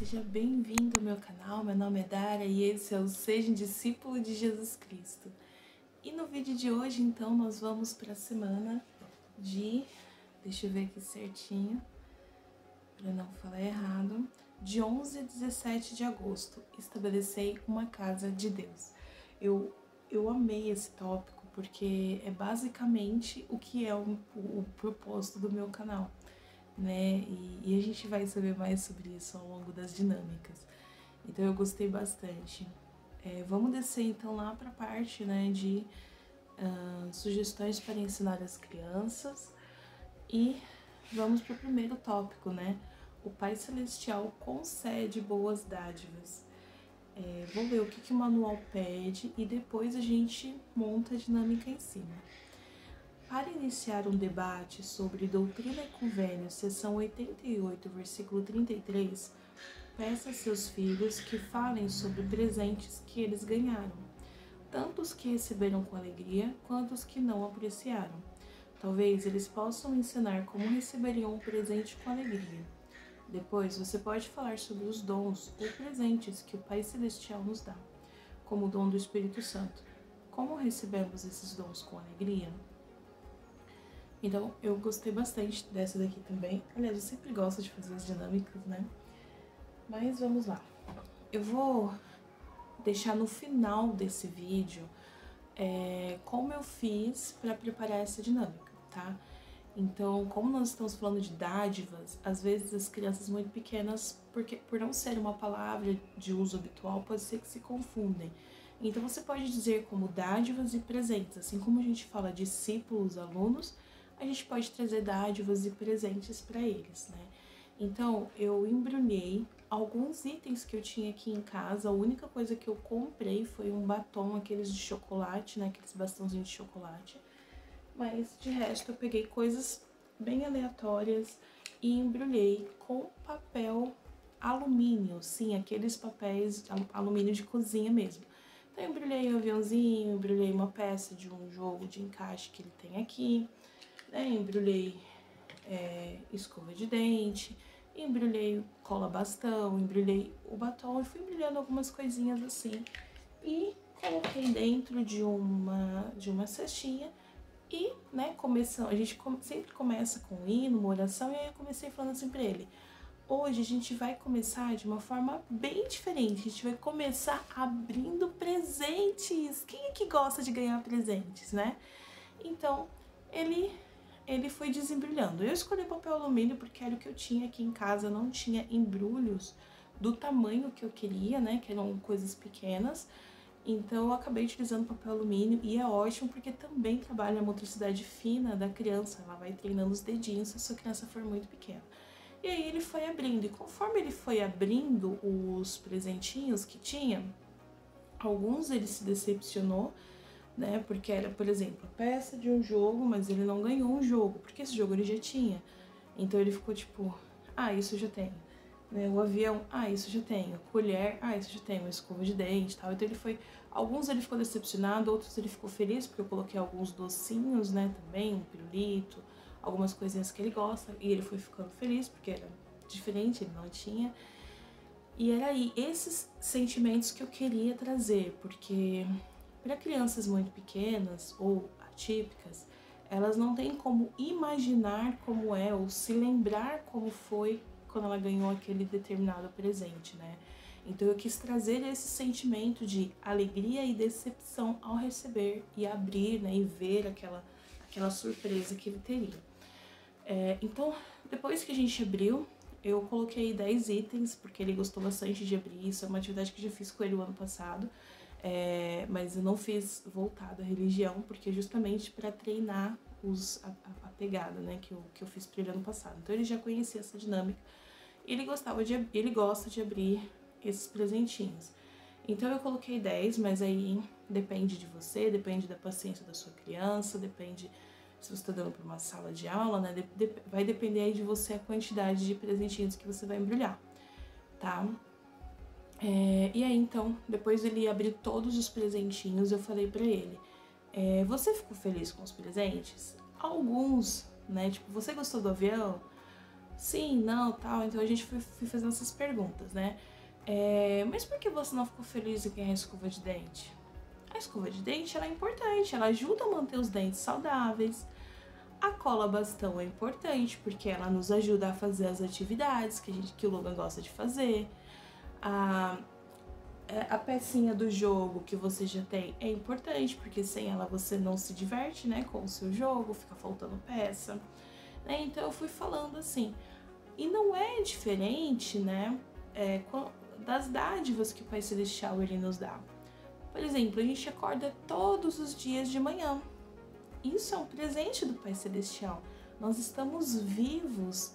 seja bem-vindo ao meu canal. Meu nome é Dara e esse é o Seja um Discípulo de Jesus Cristo. E no vídeo de hoje, então, nós vamos para a semana de... Deixa eu ver aqui certinho, para não falar errado. De 11 a 17 de agosto, estabeleci uma casa de Deus. Eu amei esse tópico porque é basicamente o que é o propósito do meu canal, né? E a gente vai saber mais sobre isso ao longo das dinâmicas. Então eu gostei bastante. Vamos descer então lá para a parte, né, de sugestões para ensinar as crianças e vamos para o primeiro tópico, né? O Pai Celestial concede boas dádivas. Vou ver o que o manual pede e depois a gente monta a dinâmica em cima. Para iniciar um debate sobre Doutrina e Convênios, seção 88, versículo 33, peça a seus filhos que falem sobre presentes que eles ganharam, tanto os que receberam com alegria, quanto os que não apreciaram. Talvez eles possam ensinar como receberiam um presente com alegria. Depois, você pode falar sobre os dons ou presentes que o Pai Celestial nos dá, como o dom do Espírito Santo. Como recebemos esses dons com alegria? Então, eu gostei bastante dessa daqui também. Aliás, eu sempre gosto de fazer as dinâmicas, né? Mas vamos lá. Eu vou deixar no final desse vídeo como eu fiz para preparar essa dinâmica, tá? Então, como nós estamos falando de dádivas, às vezes as crianças muito pequenas, porque por não ser uma palavra de uso habitual, pode ser que se confundem. Então, você pode dizer como dádivas e presentes, assim como a gente fala discípulos, alunos, a gente pode trazer dádivas e presentes para eles, né? Então, eu embrulhei alguns itens que eu tinha aqui em casa. A única coisa que eu comprei foi um batom, aqueles de chocolate, né? Aqueles bastãozinhos de chocolate. Mas, de resto, eu peguei coisas bem aleatórias e embrulhei com papel alumínio. Sim, aqueles papéis de alumínio de cozinha mesmo. Então, eu embrulhei um aviãozinho, embrulhei uma peça de um jogo de encaixe que ele tem aqui, né? Embrulhei escova de dente, embrulhei cola bastão, embrulhei o batom e fui embrulhando algumas coisinhas assim e coloquei dentro de uma cestinha e, né, a gente sempre começa com um hino, uma oração, e aí eu comecei falando assim pra ele: hoje a gente vai começar de uma forma bem diferente, a gente vai começar abrindo presentes. Quem é que gosta de ganhar presentes, né? Então, ele foi desembrulhando. Eu escolhi papel alumínio porque era o que eu tinha aqui em casa, não tinha embrulhos do tamanho que eu queria, né, que eram coisas pequenas. Então eu acabei utilizando papel alumínio e é ótimo porque também trabalha a motricidade fina da criança, ela vai treinando os dedinhos se a sua criança for muito pequena. E aí ele foi abrindo, e conforme ele foi abrindo os presentinhos que tinha, alguns ele se decepcionou, né? Porque era, por exemplo, a peça de um jogo, mas ele não ganhou um jogo, porque esse jogo ele já tinha. Então ele ficou tipo, ah, isso eu já tenho. Né? O avião, ah, isso eu já tenho. Colher, ah, isso eu já tenho. Uma escova de dente e tal. Então ele foi, alguns ele ficou decepcionado, outros ele ficou feliz, porque eu coloquei alguns docinhos, né, também, um pirulito, algumas coisinhas que ele gosta, e ele foi ficando feliz, porque era diferente, ele não tinha. E era aí esses sentimentos que eu queria trazer, porque para crianças muito pequenas ou atípicas, elas não têm como imaginar como é ou se lembrar como foi quando ela ganhou aquele determinado presente, né? Então eu quis trazer esse sentimento de alegria e decepção ao receber e abrir, né, e ver aquela surpresa que ele teria. Então, depois que a gente abriu, eu coloquei 10 itens, porque ele gostou bastante de abrir. Isso é uma atividade que eu já fiz com ele o ano passado. Mas eu não fiz voltado à religião, porque justamente para treinar a pegada, né, que eu fiz para ele ano passado. Então ele já conhecia essa dinâmica, ele gosta de abrir esses presentinhos. Então eu coloquei 10, mas aí depende de você, depende da paciência da sua criança, depende se você está dando para uma sala de aula, né, vai depender aí de você a quantidade de presentinhos que você vai embrulhar, tá? E aí, então, depois ele abrir todos os presentinhos, eu falei pra ele: você ficou feliz com os presentes? Alguns, né? Tipo, você gostou do avião? sim, não, tal. Então a gente foi fazendo essas perguntas, né? Mas por que você não ficou feliz em ganhar a escova de dente? A escova de dente, ela é importante, ela ajuda a manter os dentes saudáveis. A cola bastão é importante porque ela nos ajuda a fazer as atividades que o Logan gosta de fazer. A pecinha do jogo que você já tem é importante, porque sem ela você não se diverte, né, com o seu jogo, fica faltando peça, né? Então eu fui falando assim. E não é diferente, né, das dádivas que o Pai Celestial ele nos dá. Por exemplo, a gente acorda todos os dias de manhã. Isso é um presente do Pai Celestial. Nós estamos vivos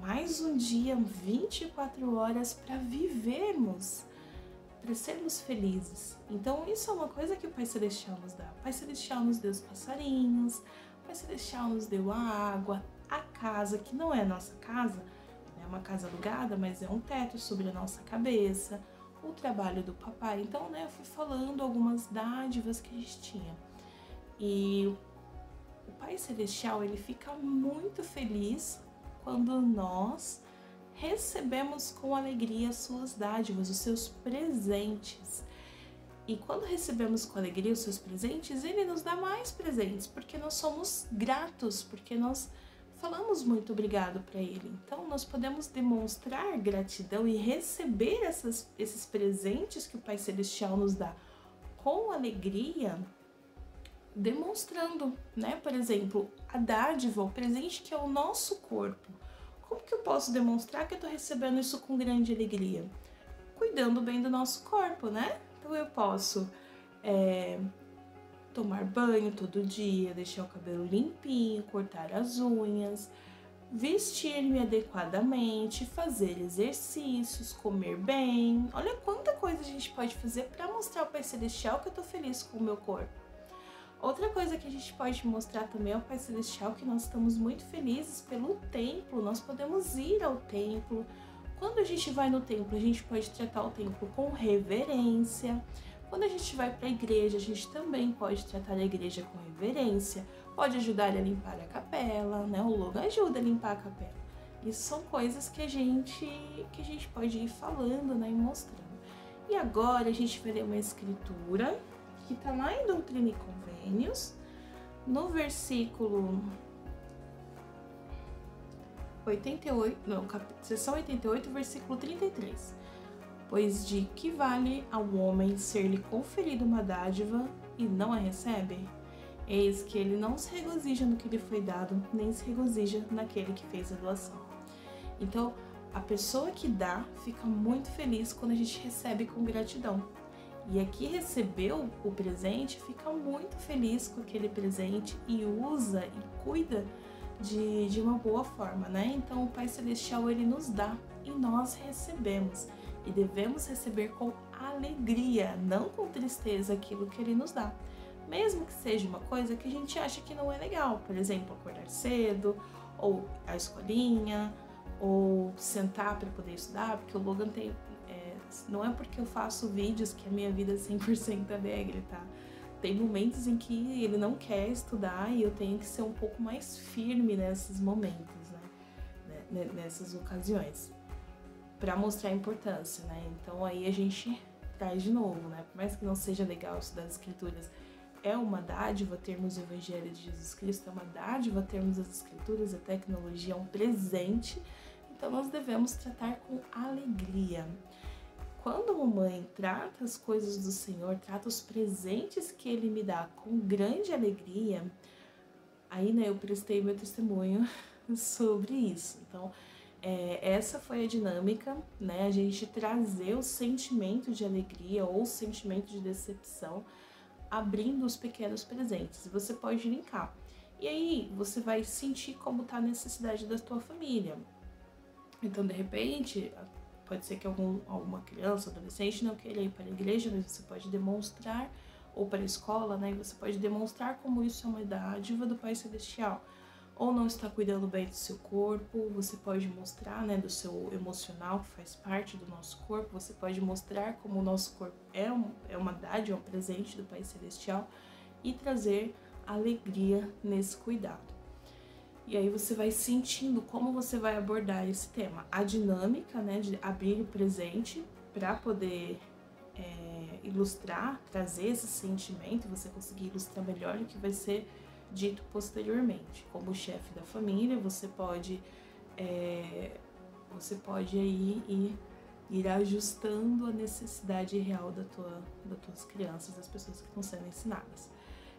mais um dia, 24 horas para vivermos, para sermos felizes. Então isso é uma coisa que o Pai Celestial nos dá. O Pai Celestial nos deu os passarinhos, o Pai Celestial nos deu a água, a casa, que não é a nossa casa, é uma casa alugada, mas é um teto sobre a nossa cabeça, o trabalho do papai. Então, né, eu fui falando algumas dádivas que a gente tinha. E o Pai Celestial, ele fica muito feliz quando nós recebemos com alegria as suas dádivas, os seus presentes. E quando recebemos com alegria os seus presentes, ele nos dá mais presentes, porque nós somos gratos, porque nós falamos muito obrigado para ele. Então, nós podemos demonstrar gratidão e receber esses presentes que o Pai Celestial nos dá com alegria, demonstrando, né? Por exemplo, a dádiva, o presente que é o nosso corpo. Como que eu posso demonstrar que eu tô recebendo isso com grande alegria? Cuidando bem do nosso corpo, né? Então eu posso tomar banho todo dia, deixar o cabelo limpinho, cortar as unhas, vestir-me adequadamente, fazer exercícios, comer bem. Olha quanta coisa a gente pode fazer para mostrar ao Pai Celestial que eu tô feliz com o meu corpo. Outra coisa que a gente pode mostrar também ao Pai Celestial que nós estamos muito felizes pelo templo, nós podemos ir ao templo. Quando a gente vai no templo, a gente pode tratar o templo com reverência. Quando a gente vai para a igreja, a gente também pode tratar a igreja com reverência. Pode ajudar a limpar a capela, né? O Logan ajuda a limpar a capela. Isso são coisas que a gente pode ir falando, né? E mostrando. E agora a gente vai ler uma escritura que está lá em Doutrina e Convênios, no versículo 88, não, seção 88, versículo 33. Pois de que vale ao homem ser-lhe conferida uma dádiva e não a recebe? Eis que ele não se regozija no que lhe foi dado, nem se regozija naquele que fez a doação. Então, a pessoa que dá fica muito feliz quando a gente recebe com gratidão. E aqui recebeu o presente, fica muito feliz com aquele presente e usa e cuida de uma boa forma, né? Então o Pai Celestial, ele nos dá e nós recebemos. E devemos receber com alegria, não com tristeza, aquilo que ele nos dá. Mesmo que seja uma coisa que a gente acha que não é legal, por exemplo, acordar cedo, ou a escolinha, ou sentar para poder estudar, porque o Logan tem... não é porque eu faço vídeos que a minha vida é 100% alegre, tá? Tem momentos em que ele não quer estudar e eu tenho que ser um pouco mais firme nesses momentos, né? Nessas ocasiões, para mostrar a importância, né? Então aí a gente traz de novo, né? Por mais que não seja legal estudar as escrituras, é uma dádiva termos o Evangelho de Jesus Cristo, é uma dádiva termos as escrituras, a tecnologia é um presente, então nós devemos tratar com alegria. Quando a mamãe trata as coisas do Senhor, trata os presentes que Ele me dá com grande alegria, aí, né, eu prestei meu testemunho sobre isso. Então, essa foi a dinâmica, né, a gente trazer o sentimento de alegria ou o sentimento de decepção, abrindo os pequenos presentes. Você pode linkar. E aí, você vai sentir como está a necessidade da tua família. Então, de repente... pode ser que alguma criança, adolescente não queira ir para a igreja, mas você pode demonstrar, ou para a escola, né? Você pode demonstrar como isso é uma dádiva do Pai Celestial. Ou não está cuidando bem do seu corpo, você pode mostrar, né, do seu emocional, que faz parte do nosso corpo. Você pode mostrar como o nosso corpo é uma dádiva, um presente do Pai Celestial e trazer alegria nesse cuidado. E aí você vai sentindo como você vai abordar esse tema. A dinâmica, né, de abrir o presente para poder ilustrar, trazer esse sentimento, você conseguir ilustrar melhor o que vai ser dito posteriormente. Como chefe da família, você pode aí ir ajustando a necessidade real das tuas crianças, das pessoas que estão sendo ensinadas.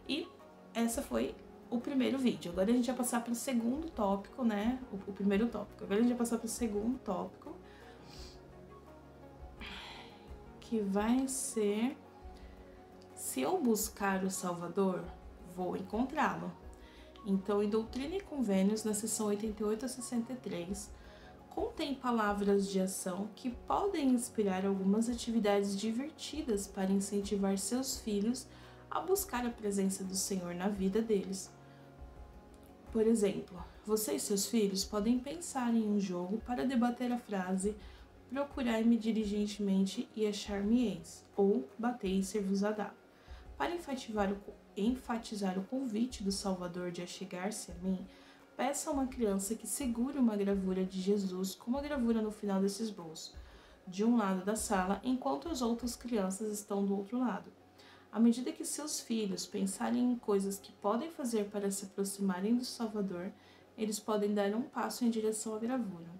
E essa foi o primeiro vídeo. Agora a gente vai passar para o segundo tópico, né? O primeiro tópico. Agora a gente vai passar para o segundo tópico, que vai ser: se eu buscar o Salvador, vou encontrá-lo. Então, em Doutrina e Convênios, na seção 88 a 63, contém palavras de ação que podem inspirar algumas atividades divertidas para incentivar seus filhos a buscar a presença do Senhor na vida deles. Por exemplo, você e seus filhos podem pensar em um jogo para debater a frase "procurai-me diligentemente e achar-me-eis", ou "batei e ser-vos-á dado". Para enfatizar o convite do Salvador de achegar-se a mim, peça a uma criança que segure uma gravura de Jesus com uma gravura no final desse esboço, de um lado da sala, enquanto as outras crianças estão do outro lado. À medida que seus filhos pensarem em coisas que podem fazer para se aproximarem do Salvador, eles podem dar um passo em direção à gravura.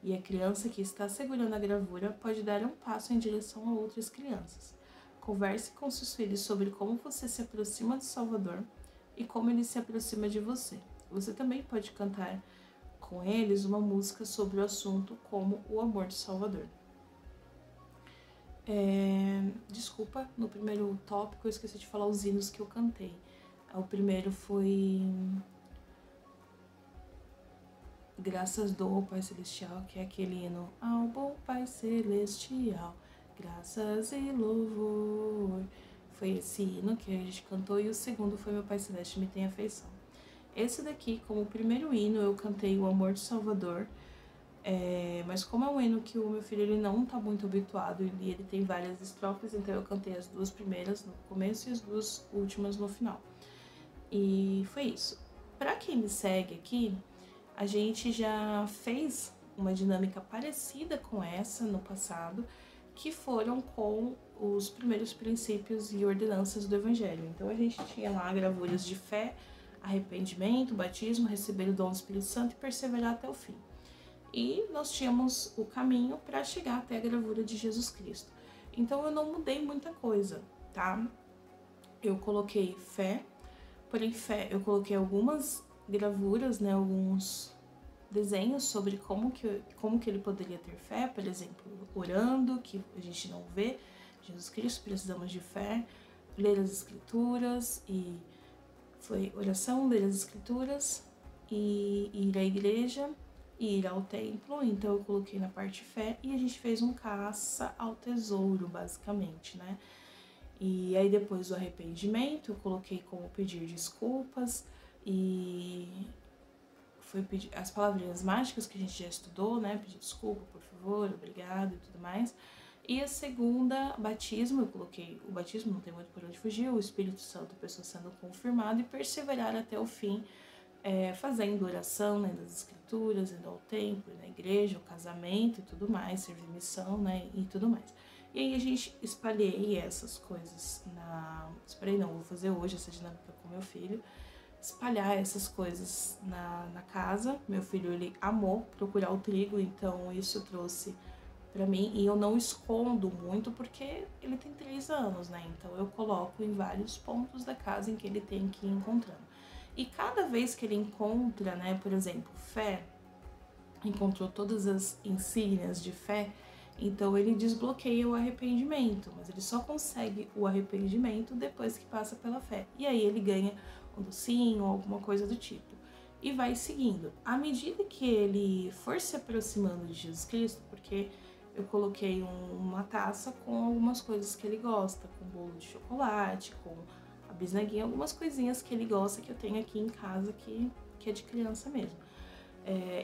E a criança que está segurando a gravura pode dar um passo em direção a outras crianças. Converse com seus filhos sobre como você se aproxima do Salvador e como ele se aproxima de você. Você também pode cantar com eles uma música sobre o assunto, como o amor do Salvador. Desculpa, no primeiro tópico eu esqueci de falar os hinos que eu cantei. O primeiro foi Graças dou ao Pai Celestial, que é aquele hino: ao bom Pai Celestial, graças e louvor. Foi esse hino que a gente cantou, e o segundo foi Meu Pai Celeste me tem afeição. Esse daqui, como primeiro hino, eu cantei o Amor do Salvador, mas como é um hino que o meu filho ele não tá muito habituado, e ele tem várias estrofes, então eu cantei as duas primeiras no começo e as duas últimas no final. E foi isso. Para quem me segue aqui, a gente já fez uma dinâmica parecida com essa no passado, que foram com os primeiros princípios e ordenanças do Evangelho. Então a gente tinha lá gravuras de fé, arrependimento, batismo, receber o dom do Espírito Santo e perseverar até o fim. E nós tínhamos o caminho para chegar até a gravura de Jesus Cristo. Então eu não mudei muita coisa, tá? Eu coloquei fé, porém fé, eu coloquei algumas gravuras, né, alguns desenhos sobre como que ele poderia ter fé, por exemplo, orando, que a gente não vê Jesus Cristo, precisamos de fé, ler as escrituras, e foi oração, ler as escrituras, e ir à igreja, e ir ao templo. Então eu coloquei na parte fé, e a gente fez um caça ao tesouro, basicamente, né? E aí depois do arrependimento, eu coloquei como pedir desculpas, e foi pedir as palavrinhas mágicas que a gente já estudou, né? Pedir desculpa, por favor, obrigado e tudo mais. E a segunda, batismo, eu coloquei o batismo, não tem muito por onde fugir, o Espírito Santo, a pessoa sendo confirmada, e perseverar até o fim, fazendo oração, lendo as escrituras, indo ao templo, na igreja, o casamento e tudo mais, servir missão, né? E tudo mais. E aí a gente espalhei essas coisas vou fazer hoje essa dinâmica com meu filho, espalhar essas coisas na casa. Meu filho, ele amou procurar o trigo, então isso trouxe pra mim, e eu não escondo muito porque ele tem 3 anos, né? Então eu coloco em vários pontos da casa em que ele tem que ir encontrando. E cada vez que ele encontra, né, por exemplo, fé, encontrou todas as insígnias de fé, então ele desbloqueia o arrependimento, mas ele só consegue o arrependimento depois que passa pela fé. E aí ele ganha um docinho ou alguma coisa do tipo. E vai seguindo. À medida que ele for se aproximando de Jesus Cristo, porque eu coloquei uma taça com algumas coisas que ele gosta, com bolo de chocolate, com a bisnaguinha, algumas coisinhas que ele gosta, que eu tenho aqui em casa, que é de criança mesmo.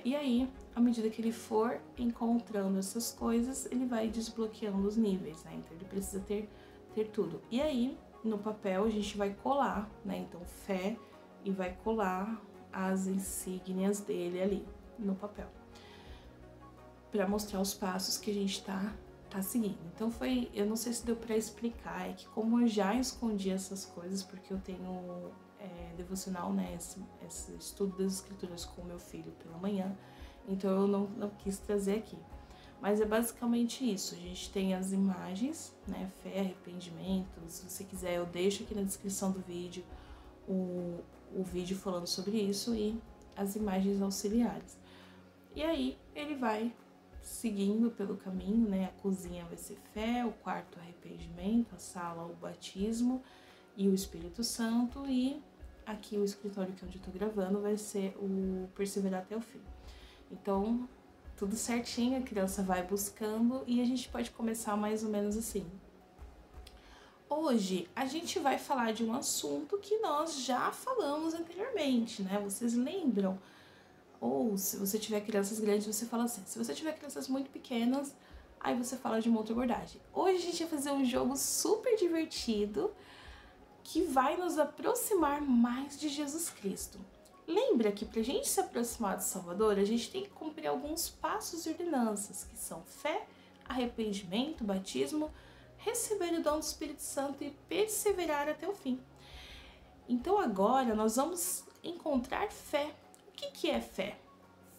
E aí, à medida que ele for encontrando essas coisas, ele vai desbloqueando os níveis, né? Então ele precisa ter tudo. E aí, no papel, a gente vai colar, né? Então, fé, e vai colar as insígnias dele ali no papel, para mostrar os passos que a gente tá seguindo. Então eu não sei se deu para explicar, é que como eu já escondi essas coisas, porque eu tenho devocional, né, esse estudo das escrituras com meu filho pela manhã, então eu não quis trazer aqui. Mas é basicamente isso, a gente tem as imagens, né, fé, arrependimento. Se você quiser eu deixo aqui na descrição do vídeo o vídeo falando sobre isso e as imagens auxiliares. E aí ele vai seguindo pelo caminho, né? A cozinha vai ser fé, o quarto arrependimento, a sala o batismo e o Espírito Santo, e aqui o escritório que é onde eu tô gravando vai ser o perseverar até o fim. Então, tudo certinho, a criança vai buscando e a gente pode começar mais ou menos assim. Hoje a gente vai falar de um assunto que nós já falamos anteriormente, né? Vocês lembram? Ou se você tiver crianças grandes, você fala assim. Se você tiver crianças muito pequenas, aí você fala de uma outra abordagem. Hoje a gente vai fazer um jogo super divertido que vai nos aproximar mais de Jesus Cristo. Lembra que para a gente se aproximar do Salvador, a gente tem que cumprir alguns passos e ordenanças, que são fé, arrependimento, batismo, receber o dom do Espírito Santo e perseverar até o fim. Então agora nós vamos encontrar fé. O que é fé?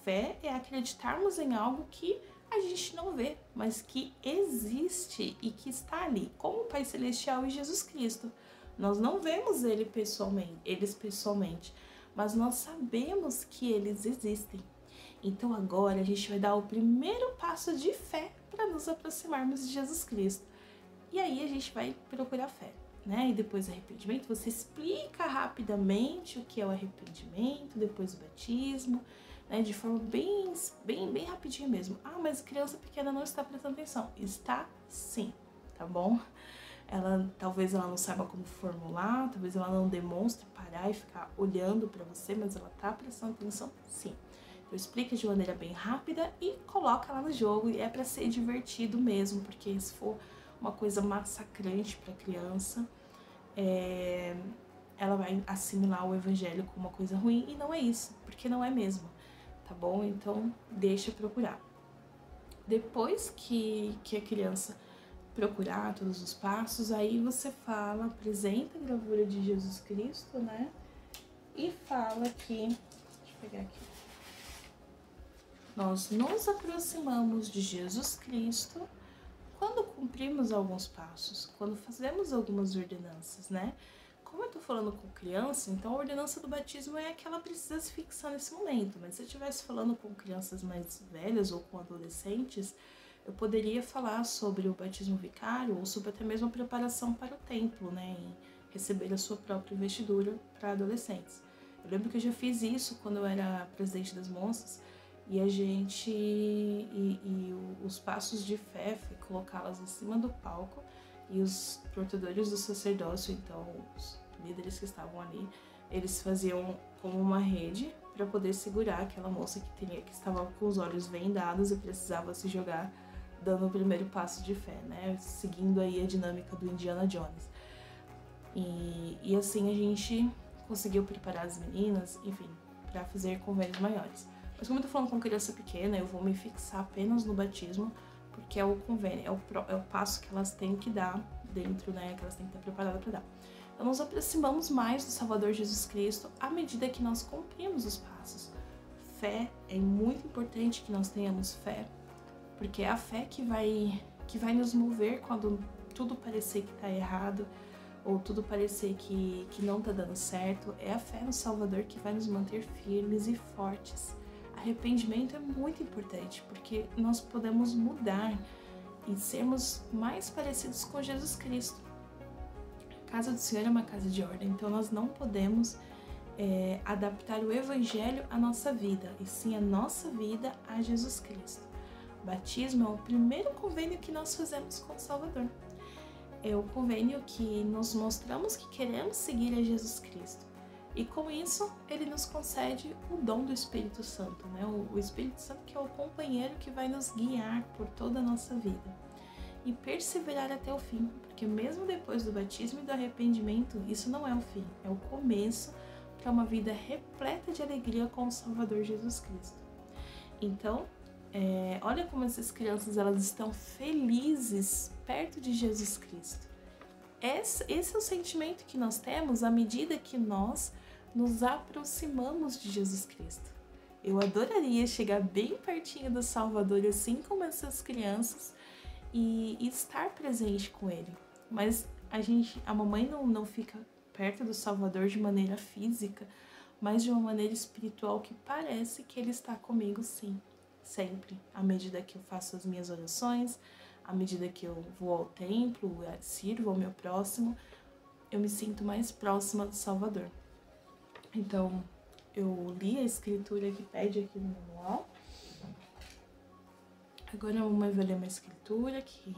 Fé é acreditarmos em algo que a gente não vê, mas que existe e que está ali, como o Pai Celestial e Jesus Cristo. Nós não vemos eles pessoalmente, mas nós sabemos que eles existem. Então agora a gente vai dar o primeiro passo de fé para nos aproximarmos de Jesus Cristo. E aí a gente vai procurar fé, né? E depois arrependimento, você explica rapidamente o que é o arrependimento, depois o batismo, né? De forma bem rapidinho mesmo. Ah, mas criança pequena não está prestando atenção. Está sim, tá bom? Talvez ela não saiba como formular, talvez ela não demonstre parar e ficar olhando para você, mas ela tá prestando atenção sim. Então explica de maneira bem rápida e coloca lá no jogo, e é para ser divertido mesmo, porque se for uma coisa massacrante para a criança, ela vai assimilar o evangelho como uma coisa ruim, e não é isso, porque não é mesmo, tá bom? Então deixa procurar. Depois que a criança procurar todos os passos, aí você fala, apresenta a gravura de Jesus Cristo, né? E fala que, deixa eu pegar aqui, nós nos aproximamos de Jesus Cristo quando cumprimos alguns passos, quando fazemos algumas ordenanças, né? Como eu tô falando com criança, então a ordenança do batismo é a que ela precisa se fixar nesse momento, mas se eu estivesse falando com crianças mais velhas ou com adolescentes, eu poderia falar sobre o batismo vicário ou sobre até mesmo a preparação para o templo, né, em receber a sua própria investidura para adolescentes. Eu lembro que eu já fiz isso quando eu era presidente das moças, e a gente, os passos de fé foi colocá-las em cima do palco, e os portadores do sacerdócio, então os líderes que estavam ali, eles faziam como uma rede para poder segurar aquela moça que estava com os olhos vendados e precisava se jogar, dando o primeiro passo de fé, né? Seguindo aí a dinâmica do Indiana Jones. E assim a gente conseguiu preparar as meninas, enfim, para fazer convênios maiores. Mas como eu tô falando com criança pequena, eu vou me fixar apenas no batismo, porque é o convênio, é o passo que elas têm que dar dentro, né? Que elas têm que estar preparadas para dar. Então nos aproximamos mais do Salvador Jesus Cristo à medida que nós cumprimos os passos. Fé, é muito importante que nós tenhamos fé, porque é a fé que vai nos mover quando tudo parecer que tá errado, ou tudo parecer que não tá dando certo. É a fé no Salvador que vai nos manter firmes e fortes. Arrependimento é muito importante, porque nós podemos mudar e sermos mais parecidos com Jesus Cristo. A casa do Senhor é uma casa de ordem, então nós não podemos adaptar o Evangelho à nossa vida, e sim a nossa vida a Jesus Cristo. O batismo é o primeiro convênio que nós fazemos com o Salvador. É o convênio que nos mostramos que queremos seguir a Jesus Cristo. E com isso, ele nos concede o dom do Espírito Santo, né? O Espírito Santo, que é o companheiro que vai nos guiar por toda a nossa vida. E perseverar até o fim, porque mesmo depois do batismo e do arrependimento, isso não é o fim, é o começo para uma vida repleta de alegria com o Salvador Jesus Cristo. Então, olha como essas crianças elas estão felizes perto de Jesus Cristo. Esse é o sentimento que nós temos à medida que nós nos aproximamos de Jesus Cristo. Eu adoraria chegar bem pertinho do Salvador, assim como essas crianças, e estar presente com Ele. Mas a mamãe não fica perto do Salvador de maneira física, mas de uma maneira espiritual que parece que Ele está comigo sim, sempre. À medida que eu faço as minhas orações, à medida que eu vou ao templo, sirvo ao meu próximo, eu me sinto mais próxima do Salvador. Então, eu li a escritura que pede aqui no manual. Agora a mamãe vai ler uma escritura que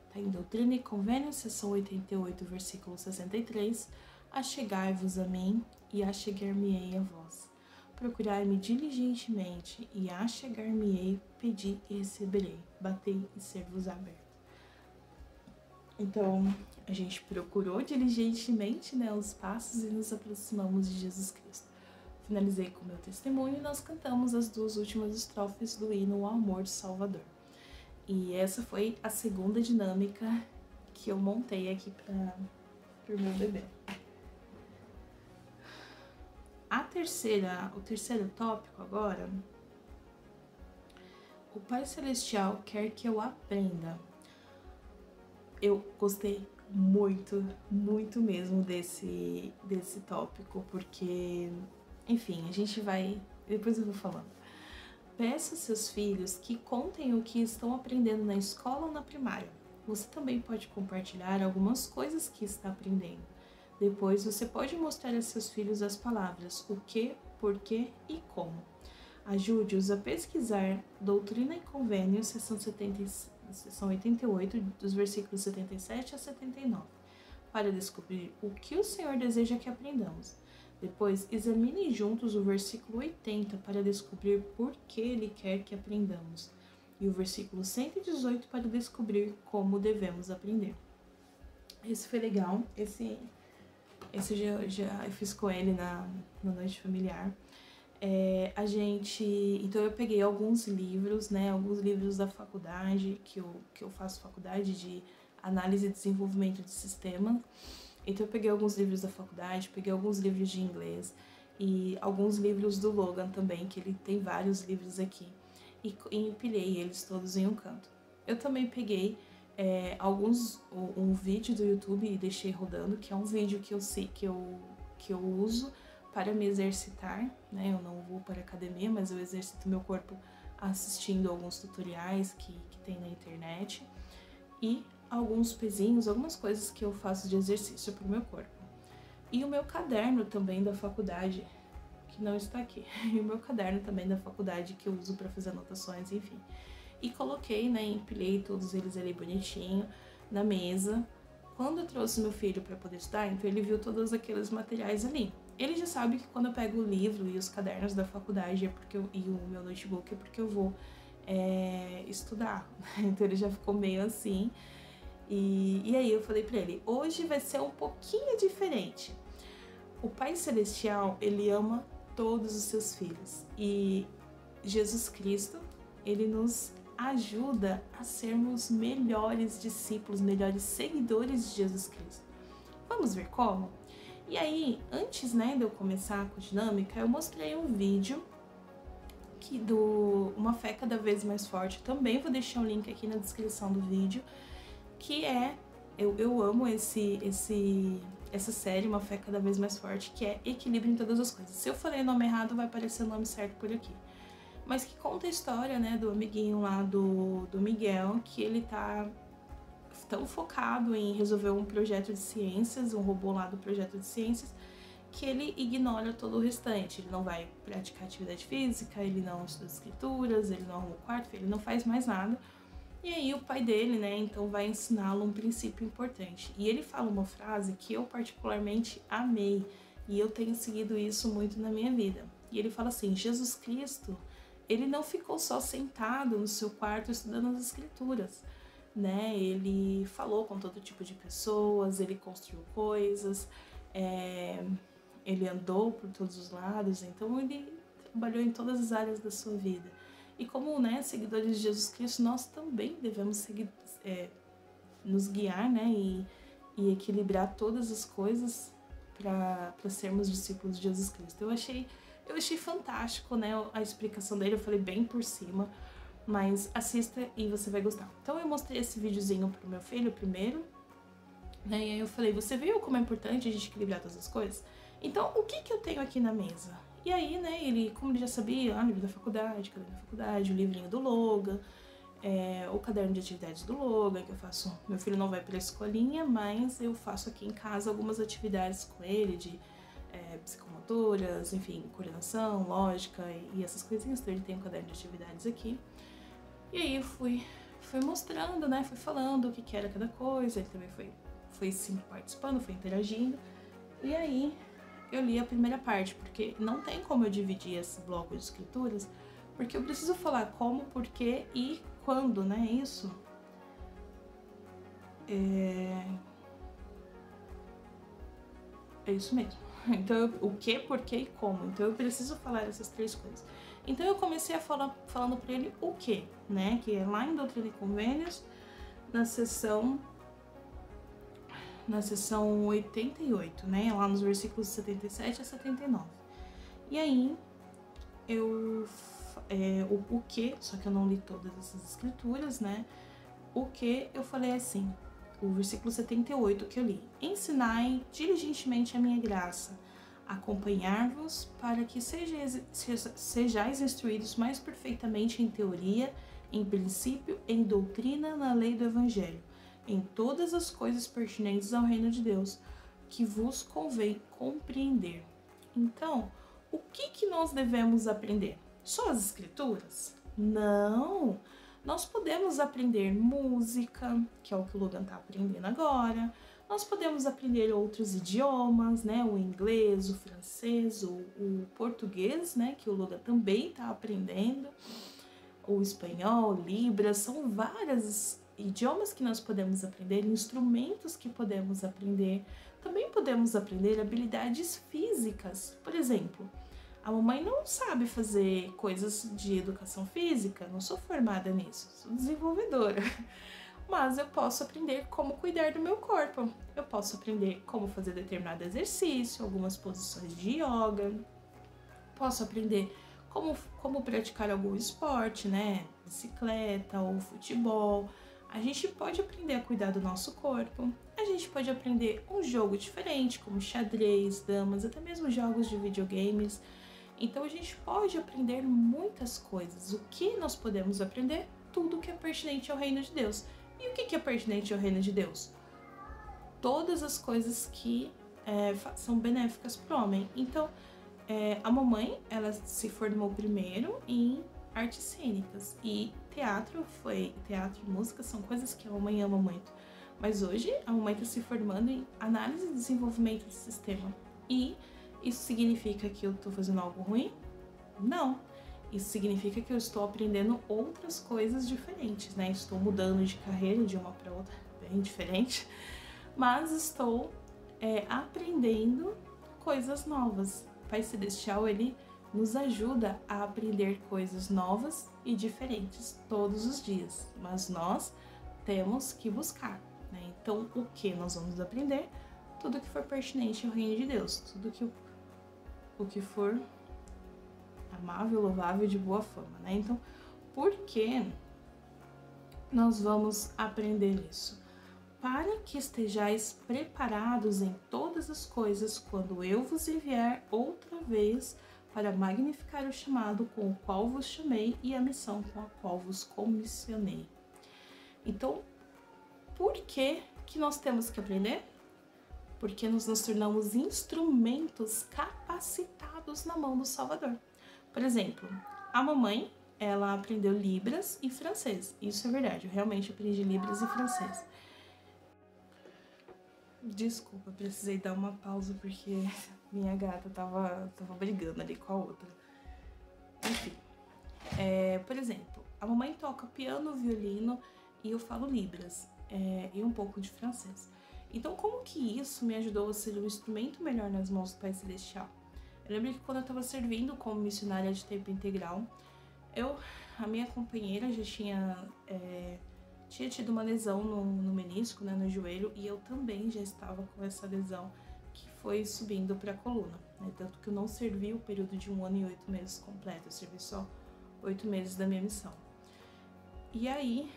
está em Doutrina e Convênios, seção 88, versículo 63. Achegai-vos a mim e achegar-me-ei a vós. Procurai-me diligentemente e achegar-me-ei, pedi e receberei, batei e ser-vos aberto. Então, a gente procurou diligentemente, né, os passos e nos aproximamos de Jesus Cristo. Finalizei com o meu testemunho e nós cantamos as 2 últimas estrofes do hino O Amor do Salvador. E essa foi a segunda dinâmica que eu montei aqui para o meu bebê. O terceiro tópico agora, o Pai Celestial quer que eu aprenda. Eu gostei muito, muito mesmo desse tópico, porque, enfim, a gente vai, depois eu vou falando. Peça aos seus filhos que contem o que estão aprendendo na escola ou na primária. Você também pode compartilhar algumas coisas que está aprendendo. Depois você pode mostrar a seus filhos as palavras o que, porquê e como. Ajude-os a pesquisar Doutrina e Convênios, seção 88, dos versículos 77 a 79, para descobrir o que o Senhor deseja que aprendamos. Depois, examinem juntos o versículo 80 para descobrir por que Ele quer que aprendamos, e o versículo 118 para descobrir como devemos aprender. Esse foi legal, esse eu fiz com ele na noite familiar. Então eu peguei alguns livros, né, alguns livros da faculdade, que eu faço faculdade de análise e desenvolvimento de sistemas. Então eu peguei alguns livros da faculdade, peguei alguns livros de inglês e alguns livros do Logan também, que ele tem vários livros aqui, e empilhei eles todos em um canto. Eu também peguei um vídeo do YouTube e deixei rodando, que é um vídeo que eu uso para me exercitar, né? Eu não vou para a academia, mas eu exercito meu corpo assistindo alguns tutoriais que tem na internet e alguns pezinhos, algumas coisas que eu faço de exercício para o meu corpo. E o meu caderno também da faculdade, que não está aqui, e o meu caderno também da faculdade que eu uso para fazer anotações, enfim. E coloquei, né, empilhei todos eles ali bonitinho na mesa. Quando eu trouxe meu filho para poder estudar, então ele viu todos aqueles materiais ali. Ele já sabe que quando eu pego o livro e os cadernos da faculdade e o meu notebook é porque eu vou estudar. Então ele já ficou meio assim. E aí eu falei para ele, hoje vai ser um pouquinho diferente. O Pai Celestial, ele ama todos os seus filhos. E Jesus Cristo, ele nos ajuda a sermos melhores discípulos, melhores seguidores de Jesus Cristo. Vamos ver como? E aí, antes, né, de eu começar com a dinâmica, eu mostrei um vídeo do Uma Fé Cada Vez Mais Forte. Também vou deixar o link aqui na descrição do vídeo, que eu amo essa série, Uma Fé Cada Vez Mais Forte, que é equilíbrio em todas as coisas. Se eu falei o nome errado, vai aparecer o nome certo por aqui. Mas que conta a história, né, do amiguinho lá do Miguel, que ele tá tão focado em resolver um projeto de ciências, um robô lá do projeto de ciências, que ele ignora todo o restante. Ele não vai praticar atividade física, ele não estuda escrituras, ele não arruma o quarto, ele não faz mais nada. E aí o pai dele, né, então vai ensiná-lo um princípio importante. E ele fala uma frase que eu particularmente amei, e eu tenho seguido isso muito na minha vida. E ele fala assim, Jesus Cristo, ele não ficou só sentado no seu quarto estudando as escrituras, né? Ele falou com todo tipo de pessoas, ele construiu coisas, ele andou por todos os lados, então ele trabalhou em todas as áreas da sua vida. E como, né, seguidores de Jesus Cristo, nós também devemos nos guiar, né, e equilibrar todas as coisas para sermos discípulos de Jesus Cristo. Eu achei fantástico, né, a explicação dele, eu falei bem por cima, mas assista e você vai gostar. Então eu mostrei esse videozinho pro meu filho primeiro, né, e aí eu falei, você viu como é importante a gente equilibrar todas as coisas? Então, o que eu tenho aqui na mesa? E aí, né, ele, como ele já sabia, livro da faculdade, caderno da faculdade, o livrinho do Logan, o caderno de atividades do Logan, que eu faço. Meu filho não vai pra escolinha, mas eu faço aqui em casa algumas atividades com ele, de psicomotoras, enfim, coordenação, lógica e essas coisinhas. Então ele tem um caderno de atividades aqui. E aí eu fui mostrando, né, fui falando o que era cada coisa, ele também foi sempre participando, foi interagindo. E aí eu li a primeira parte, porque não tem como eu dividir esse bloco de escrituras, porque eu preciso falar como, porquê e quando, né? Isso. É isso mesmo. Então, o que, porquê e como. Então, eu preciso falar essas três coisas. Então, eu comecei a falar falando para ele o que, né? Que é lá em Doutrina e Convênios, na sessão 88, né? Lá nos versículos 77 a 79. E aí, o que, só que eu não li todas essas escrituras, né? O que eu falei assim, o versículo 78 que eu li: ensinai diligentemente a minha graça, acompanhar-vos para que sejais instruídos mais perfeitamente em teoria, em princípio, em doutrina, na lei do evangelho, em todas as coisas pertinentes ao reino de Deus, que vos convém compreender. Então, o que nós devemos aprender? Só as escrituras? Não! Nós podemos aprender música, que é o que o Logan está aprendendo agora. Nós podemos aprender outros idiomas, né? O inglês, o francês, o português, né? Que o Logan também está aprendendo. O espanhol, Libras, são vários idiomas que nós podemos aprender, instrumentos que podemos aprender. Também podemos aprender habilidades físicas. Por exemplo, a mamãe não sabe fazer coisas de educação física, não sou formada nisso, sou desenvolvedora. Mas eu posso aprender como cuidar do meu corpo. Eu posso aprender como fazer determinado exercício, algumas posições de yoga. Posso aprender como praticar algum esporte, né? Bicicleta ou futebol. A gente pode aprender a cuidar do nosso corpo. A gente pode aprender um jogo diferente, como xadrez, damas, até mesmo jogos de videogames. Então a gente pode aprender muitas coisas. O que nós podemos aprender? Tudo que é pertinente ao reino de Deus. E o que é pertinente ao reino de Deus? Todas as coisas que são benéficas para o homem. Então, a mamãe, ela se formou primeiro em artes cênicas. E teatro e música são coisas que a mamãe ama muito. Mas hoje, a mamãe está se formando em análise e desenvolvimento de sistema. E isso significa que eu estou fazendo algo ruim? Não. Isso significa que eu estou aprendendo outras coisas diferentes, né? Estou mudando de carreira de uma para outra, bem diferente. Mas estou aprendendo coisas novas. O Pai Celestial, ele nos ajuda a aprender coisas novas e diferentes todos os dias. Mas nós temos que buscar, né? Então, o que nós vamos aprender? Tudo que for pertinente ao reino de Deus. Tudo o que for amável, louvável, de boa fama, né? Então, por que nós vamos aprender isso? Para que estejais preparados em todas as coisas quando eu vos enviar outra vez para magnificar o chamado com o qual vos chamei e a missão com a qual vos comissionei. Então, por que nós temos que aprender? Porque nós nos tornamos instrumentos capacitados na mão do Salvador. Por exemplo, a mamãe, ela aprendeu Libras e francês. Isso é verdade, eu realmente aprendi Libras e francês. Desculpa, precisei dar uma pausa porque minha gata tava brigando ali com a outra. Enfim, por exemplo, a mamãe toca piano, violino e eu falo Libras e um pouco de francês. Então, como que isso me ajudou a ser um instrumento melhor nas mãos do Pai Celestial? Eu lembro que quando eu estava servindo como missionária de tempo integral, a minha companheira já tinha tido uma lesão no menisco, né, no joelho, e eu também já estava com essa lesão que foi subindo para a coluna, né, tanto que eu não servi o período de 1 ano e 8 meses completo, eu servi só 8 meses da minha missão. E aí,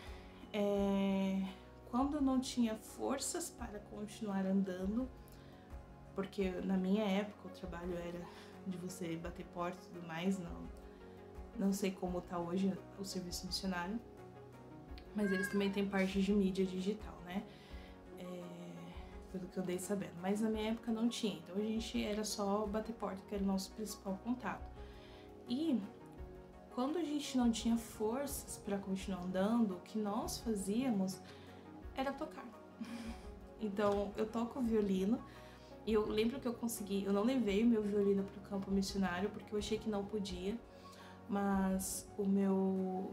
quando eu não tinha forças para continuar andando, porque na minha época o trabalho era de você bater porta e tudo mais, não sei como tá hoje o serviço missionário, mas eles também têm parte de mídia digital, né? Pelo que eu dei sabendo. Mas na minha época não tinha, então a gente era só bater porta, que era o nosso principal contato. E quando a gente não tinha forças para continuar andando, o que nós fazíamos era tocar. Então eu toco violino, e eu lembro que eu não levei o meu violino para o campo missionário, porque eu achei que não podia, mas eu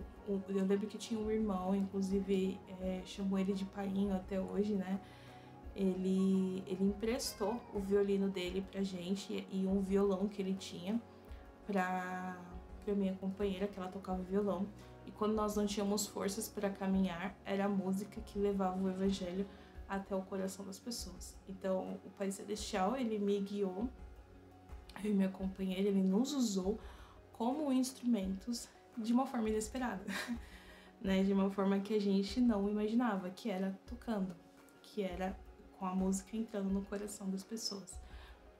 lembro que tinha um irmão, inclusive chamou ele de painho até hoje, né? Ele emprestou o violino dele pra gente e um violão que ele tinha pra minha companheira, que ela tocava violão. E quando nós não tínhamos forças para caminhar, era a música que levava o evangelho até o coração das pessoas. Então, o Pai Celestial, ele me guiou, eu e minha companheira, ele nos usou como instrumentos de uma forma inesperada, né? De uma forma que a gente não imaginava, que era tocando, que era com a música entrando no coração das pessoas.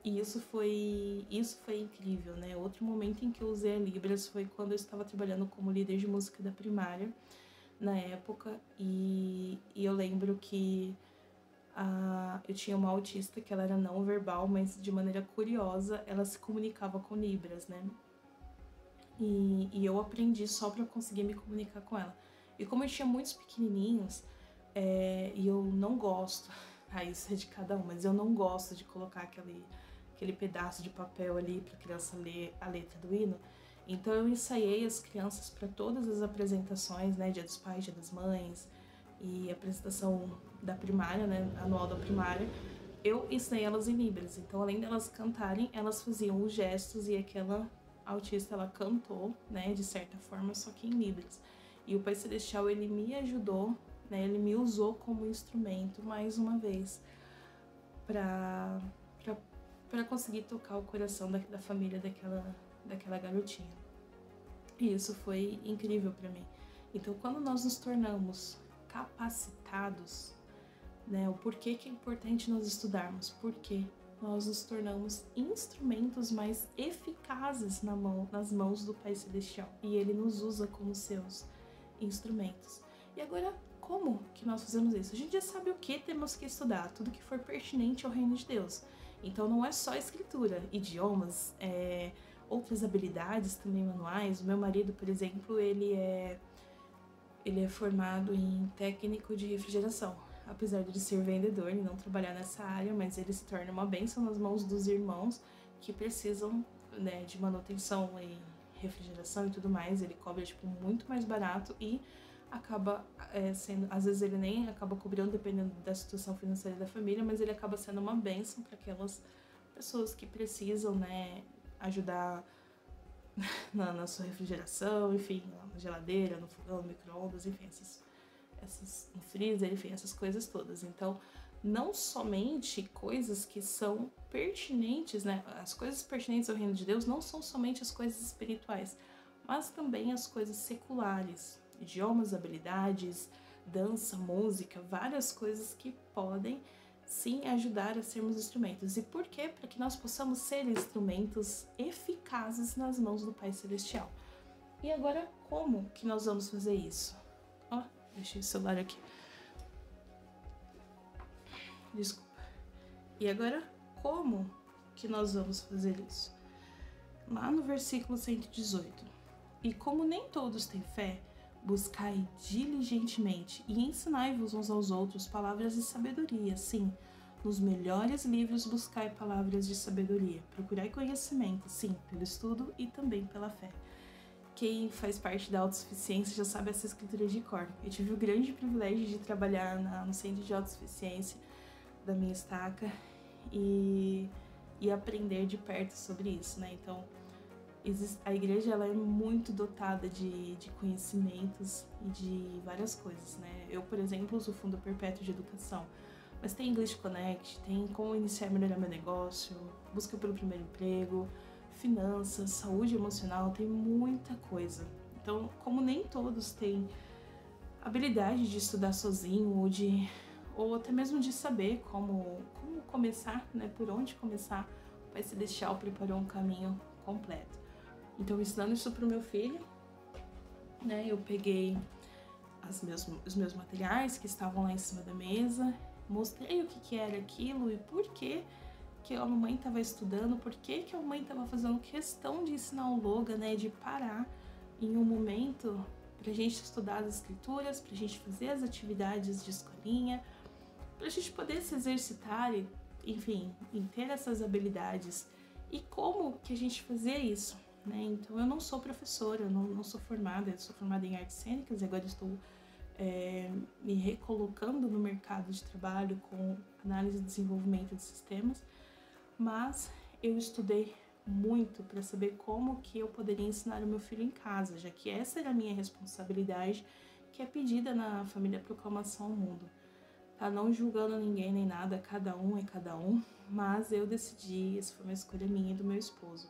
E isso foi incrível, né? Outro momento em que eu usei a Libras foi quando eu estava trabalhando como líder de música da primária, na época, e eu lembro que eu tinha uma autista que ela era não verbal, mas de maneira curiosa ela se comunicava com Libras, né? E eu aprendi só para conseguir me comunicar com ela. E como eu tinha muitos pequenininhos, e eu não gosto, isso é de cada um, mas eu não gosto de colocar aquele pedaço de papel ali para a criança ler a letra do hino. Então eu ensaiei as crianças para todas as apresentações, né, Dia dos Pais, Dia das Mães e apresentação da primária, né, anual da primária. Eu ensinei elas em Libras, então além delas cantarem, elas faziam os gestos e aquela autista, ela cantou, né, de certa forma, só que em Libras. E o Pai Celestial, ele me ajudou, né, ele me usou como instrumento, mais uma vez, para conseguir tocar o coração da família daquela garotinha. E isso foi incrível para mim. Então, quando nós nos tornamos capacitados, né, o porquê que é importante nós estudarmos, porque nós nos tornamos instrumentos mais eficazes nas mãos do Pai Celestial. E Ele nos usa como seus instrumentos. E agora, como que nós fazemos isso? A gente já sabe o que temos que estudar, tudo que for pertinente ao reino de Deus. Então não é só escritura, idiomas, outras habilidades também manuais. O meu marido, por exemplo, ele é formado em técnico de refrigeração. Apesar de ele ser vendedor e não trabalhar nessa área, mas ele se torna uma bênção nas mãos dos irmãos que precisam, né, de manutenção e refrigeração e tudo mais. Ele cobra muito mais barato e acaba sendo, às vezes ele nem acaba cobrando dependendo da situação financeira da família, mas ele acaba sendo uma bênção para aquelas pessoas que precisam, né, ajudar na sua refrigeração, enfim, na geladeira, no fogão, no micro-ondas, enfim, no freezer, enfim, essas coisas todas. Então, não somente coisas que são pertinentes, né? As coisas pertinentes ao reino de Deus não são somente as coisas espirituais, mas também as coisas seculares, idiomas, habilidades, dança, música, várias coisas que podem sim ajudar a sermos instrumentos. E por quê? Para que nós possamos ser instrumentos eficazes nas mãos do Pai Celestial. E agora, como que nós vamos fazer isso? Deixei o celular aqui. Desculpa. E agora, como que nós vamos fazer isso? Lá no versículo 118. E como nem todos têm fé, buscai diligentemente e ensinai-vos uns aos outros palavras de sabedoria. Sim, nos melhores livros buscai palavras de sabedoria. Procurai conhecimento, sim, pelo estudo e também pela fé. Quem faz parte da autossuficiência já sabe essa escritura de cor. Eu tive o grande privilégio de trabalhar no Centro de Autossuficiência da minha estaca e aprender de perto sobre isso, né? Então, a igreja ela é muito dotada de conhecimentos e de várias coisas, né? Eu, por exemplo, uso o Fundo Perpétuo de Educação, mas tem English Connect, tem como iniciar e melhorar meu negócio, busca pelo primeiro emprego, finanças, saúde emocional, tem muita coisa. Então, como nem todos têm habilidade de estudar sozinho ou até mesmo de saber como começar, né, por onde começar, o Pai Celestial preparou um caminho completo. Então, ensinando isso para o meu filho, né, eu peguei os meus materiais que estavam lá em cima da mesa, mostrei o que era aquilo e por que a mamãe estava estudando, por que a mamãe estava fazendo questão de ensinar o Logan, né, de parar em um momento pra gente estudar as escrituras, pra gente fazer as atividades de escolinha, pra gente poder se exercitar e, enfim, em ter essas habilidades. E como que a gente fazia isso, né? Então, eu não sou professora, eu não sou formada, eu sou formada em artes cênicas e agora estou me recolocando no mercado de trabalho com análise e desenvolvimento de sistemas, mas eu estudei muito para saber como que eu poderia ensinar o meu filho em casa, já que essa era a minha responsabilidade, que é pedida na família Proclamação ao Mundo. Tá? Não julgando ninguém nem nada, cada um é cada um, mas eu decidi, essa foi uma escolha minha e do meu esposo.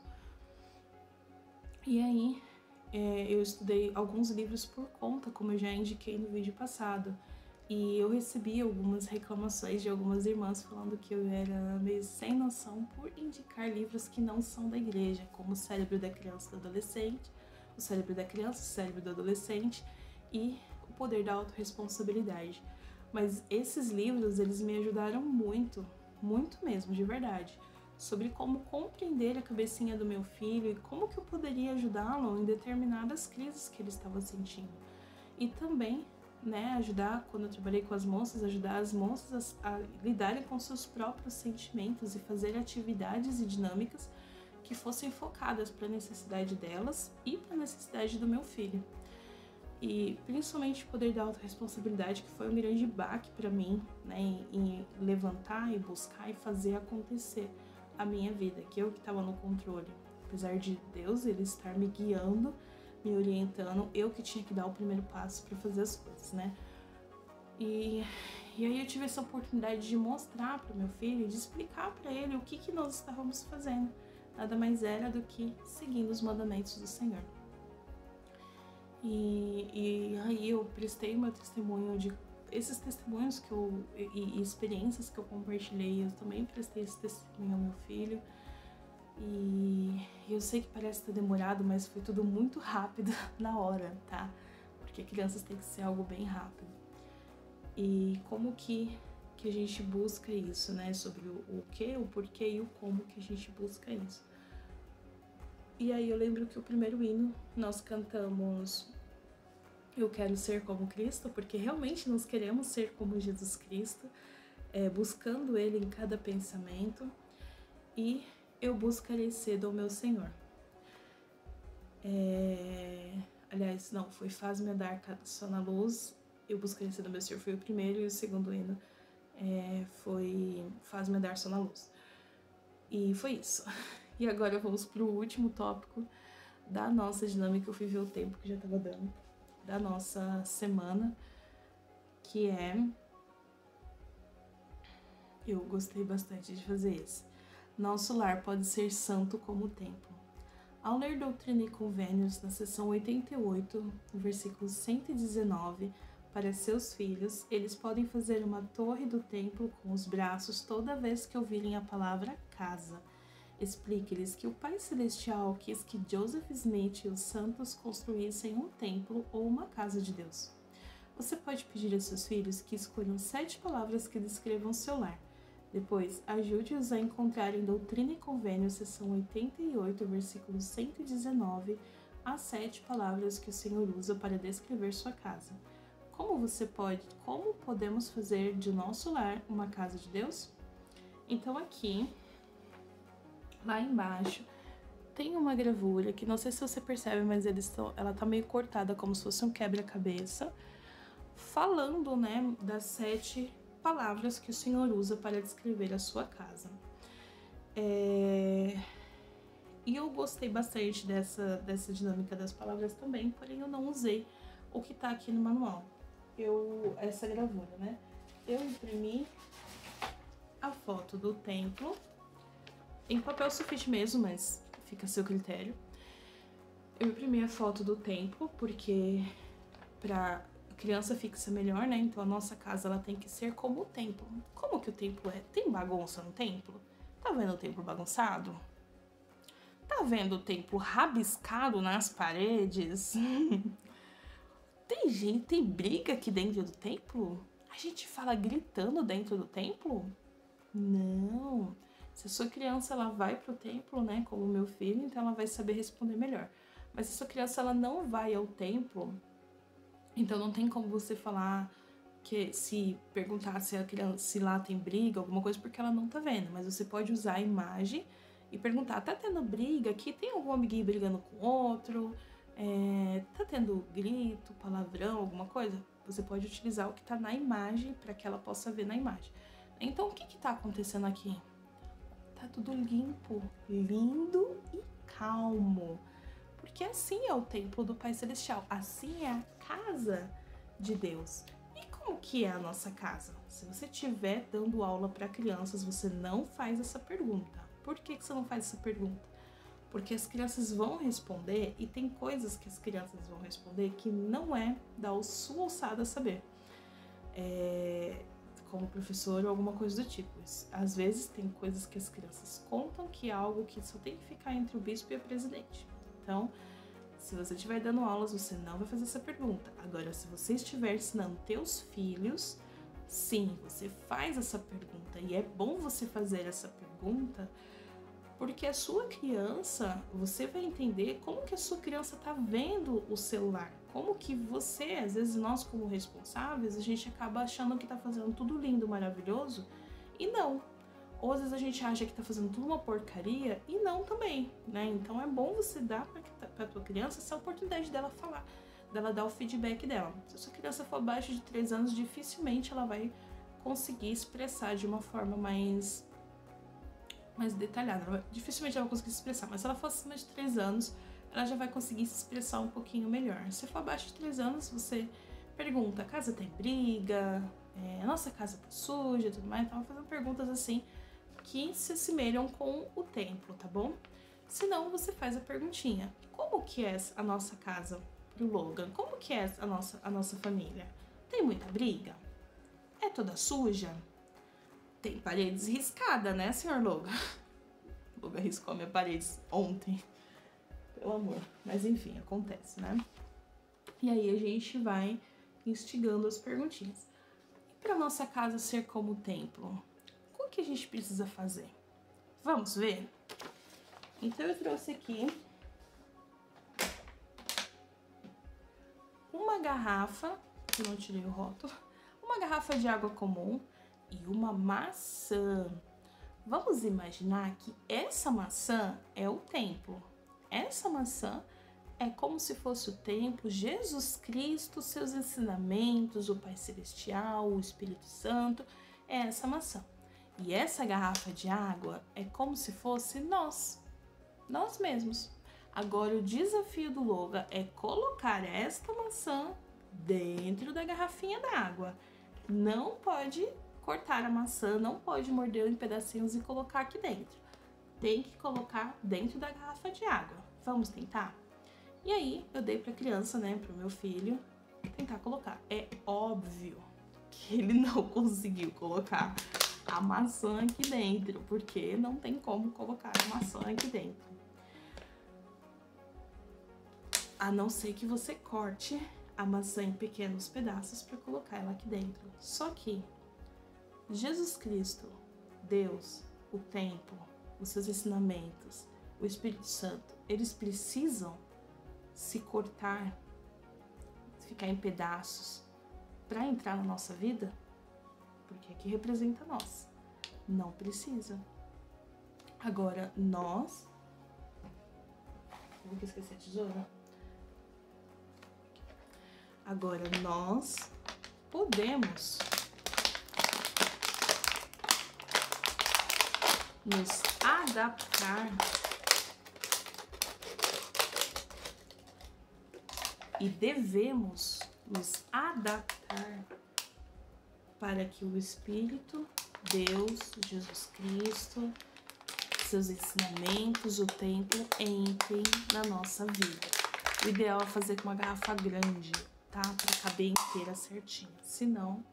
E aí, eu estudei alguns livros por conta, como eu já indiquei no vídeo passado, e eu recebi algumas reclamações de algumas irmãs falando que eu era meio sem noção por indicar livros que não são da igreja, como O Cérebro da Criança e do Adolescente, O Cérebro da Criança, O Cérebro do Adolescente e O Poder da Autorresponsabilidade. Mas esses livros, eles me ajudaram muito, muito mesmo, de verdade, sobre como compreender a cabecinha do meu filho e como que eu poderia ajudá-lo em determinadas crises que ele estava sentindo. E também, né, ajudar, quando eu trabalhei com as moças, ajudar as moças a lidarem com seus próprios sentimentos e fazer atividades e dinâmicas que fossem focadas para a necessidade delas e para a necessidade do meu filho. E principalmente o poder da autorresponsabilidade, que foi um grande baque para mim, né, em levantar e buscar e fazer acontecer a minha vida, que eu que estava no controle. Apesar de Deus, ele estar me guiando, me orientando, eu que tinha que dar o primeiro passo para fazer as coisas, né? E aí eu tive essa oportunidade de mostrar para o meu filho, de explicar para ele o que nós estávamos fazendo. Nada mais era do que seguindo os mandamentos do Senhor. E aí eu prestei meu testemunho de esses testemunhos e experiências que eu compartilhei, eu também prestei esse testemunho ao meu filho. E eu sei que parece ter demorado, mas foi tudo muito rápido na hora, tá? Porque crianças tem que ser algo bem rápido. E como que a gente busca isso, né? Sobre o que, o porquê e o como que a gente busca isso. E aí eu lembro que o primeiro hino nós cantamos Eu Quero Ser Como Cristo, porque realmente nós queremos ser como Jesus Cristo, buscando Ele em cada pensamento, e eu buscarei cedo o meu Senhor. Aliás, não, foi Faz-me andar só na luz, eu buscarei cedo o meu Senhor, foi o primeiro, e o segundo hino foi Faz-me andar só na luz. E foi isso. E agora vamos para o último tópico da nossa dinâmica, eu fui ver o tempo que já estava dando, da nossa semana, que eu gostei bastante de fazer esse. Nosso lar pode ser santo como o templo. Ao ler Doutrina e Convênios, na seção 88, no versículo 119, para seus filhos, eles podem fazer uma torre do templo com os braços toda vez que ouvirem a palavra casa. Explique-lhes que o Pai Celestial quis que Joseph Smith e os santos construíssem um templo ou uma casa de Deus. Você pode pedir a seus filhos que escolham 7 palavras que descrevam seu lar. Depois, ajude-os a encontrarem Doutrina e Convênios, seção 88, versículo 119, as 7 palavras que o Senhor usa para descrever sua casa. Como podemos fazer de nosso lar uma casa de Deus? Então aqui, lá embaixo, tem uma gravura que não sei se você percebe, mas ela tá meio cortada, como se fosse um quebra-cabeça, falando, né, das 7 palavras que o Senhor usa para descrever a sua casa. E eu gostei bastante dessa dinâmica das palavras também, porém eu não usei o que tá aqui no manual. Essa gravura, né? Eu imprimi a foto do templo em papel sulfite mesmo, mas fica a seu critério. Eu imprimi a foto do templo porque pra criança fixa melhor, né? Então a nossa casa ela tem que ser como o templo. Como que o templo é? Tem bagunça no templo? Tá vendo o templo bagunçado? Tá vendo o templo rabiscado nas paredes? Tem briga aqui dentro do templo? A gente fala gritando dentro do templo? Não. Se a sua criança ela vai pro templo, né, como o meu filho, então ela vai saber responder melhor. Mas se a sua criança ela não vai ao templo, então não tem como você falar que se perguntar se a criança se lá tem briga, alguma coisa, porque ela não tá vendo. Mas você pode usar a imagem e perguntar, tá tendo briga aqui? Tem algum amiguinho brigando com outro? Tá tendo grito, palavrão, alguma coisa? Você pode utilizar o que tá na imagem para que ela possa ver na imagem. Então o que tá acontecendo aqui? Tá tudo limpo, lindo e calmo. Porque assim é o templo do Pai Celestial, assim é a casa de Deus. E como que é a nossa casa? Se você estiver dando aula para crianças, você não faz essa pergunta. Por que você não faz essa pergunta? Porque as crianças vão responder e tem coisas que as crianças vão responder que não é da sua alçada saber. Como professor ou alguma coisa do tipo. Às vezes tem coisas que as crianças contam que é algo que só tem que ficar entre o bispo e o presidente. Então, se você estiver dando aulas, você não vai fazer essa pergunta. Agora, se você estiver ensinando teus filhos, sim, você faz essa pergunta. E é bom você fazer essa pergunta, porque a sua criança, você vai entender como que a sua criança está vendo o celular. Como que você, às vezes nós como responsáveis, a gente acaba achando que está fazendo tudo lindo, maravilhoso, e não. Ou às vezes a gente acha que tá fazendo tudo uma porcaria e não também, né? Então é bom você dar pra tua criança essa oportunidade dela falar, dela dar o feedback dela. Se a sua criança for abaixo de 3 anos, dificilmente ela vai conseguir expressar de uma forma mais detalhada. Dificilmente ela vai conseguir se expressar, mas se ela for acima de 3 anos, ela já vai conseguir se expressar um pouquinho melhor. Se for abaixo de 3 anos, você pergunta, a casa tem briga? A nossa casa tá suja e tudo mais. Então, fazendo perguntas assim, que se assemelham com o templo, tá bom? Se não, você faz a perguntinha. Como que é a nossa casa pro Logan? Como que é a nossa família? Tem muita briga? É toda suja? Tem paredes riscadas, né, senhor Logan? Logan riscou minha parede ontem. Pelo amor. Mas enfim, acontece, né? E aí a gente vai instigando as perguntinhas. E para nossa casa ser como o templo? O que a gente precisa fazer? Vamos ver? Então eu trouxe aqui uma garrafa, que não tirei o rótulo, uma garrafa de água comum e uma maçã. Vamos imaginar que essa maçã é o templo. Essa maçã é como se fosse o templo, Jesus Cristo, seus ensinamentos, o Pai Celestial, o Espírito Santo, é essa maçã. E essa garrafa de água é como se fosse nós mesmos. Agora o desafio do Logan é colocar esta maçã dentro da garrafinha d'água. Não pode cortar a maçã, não pode morder em pedacinhos e colocar aqui dentro. Tem que colocar dentro da garrafa de água. Vamos tentar? E aí eu dei pra criança, né, pro meu filho, tentar colocar. É óbvio que ele não conseguiu colocar a maçã aqui dentro, porque não tem como colocar a maçã aqui dentro. A não ser que você corte a maçã em pequenos pedaços para colocar ela aqui dentro. Só que Jesus Cristo, Deus, o templo, os seus ensinamentos, o Espírito Santo, eles precisam se cortar, ficar em pedaços para entrar na nossa vida? Porque aqui representa nós. Não precisa. Agora, nós... Vou esquecer a tesoura. Agora, nós podemos nos adaptar e devemos nos adaptar para que o Espírito, Deus, Jesus Cristo, seus ensinamentos, o templo entrem na nossa vida. O ideal é fazer com uma garrafa grande, tá? Para caber inteira certinha. Se não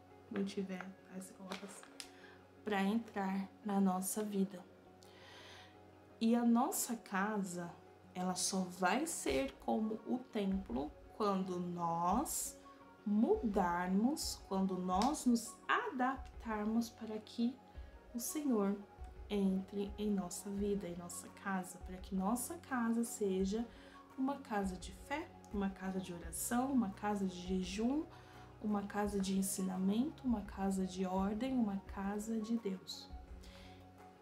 tiver, aí você coloca assim, para entrar na nossa vida. E a nossa casa, ela só vai ser como o templo quando nós mudarmos, quando nós nos adaptarmos para que o Senhor entre em nossa vida, em nossa casa, para que nossa casa seja uma casa de fé, uma casa de oração, uma casa de jejum, uma casa de ensinamento, uma casa de ordem, uma casa de Deus.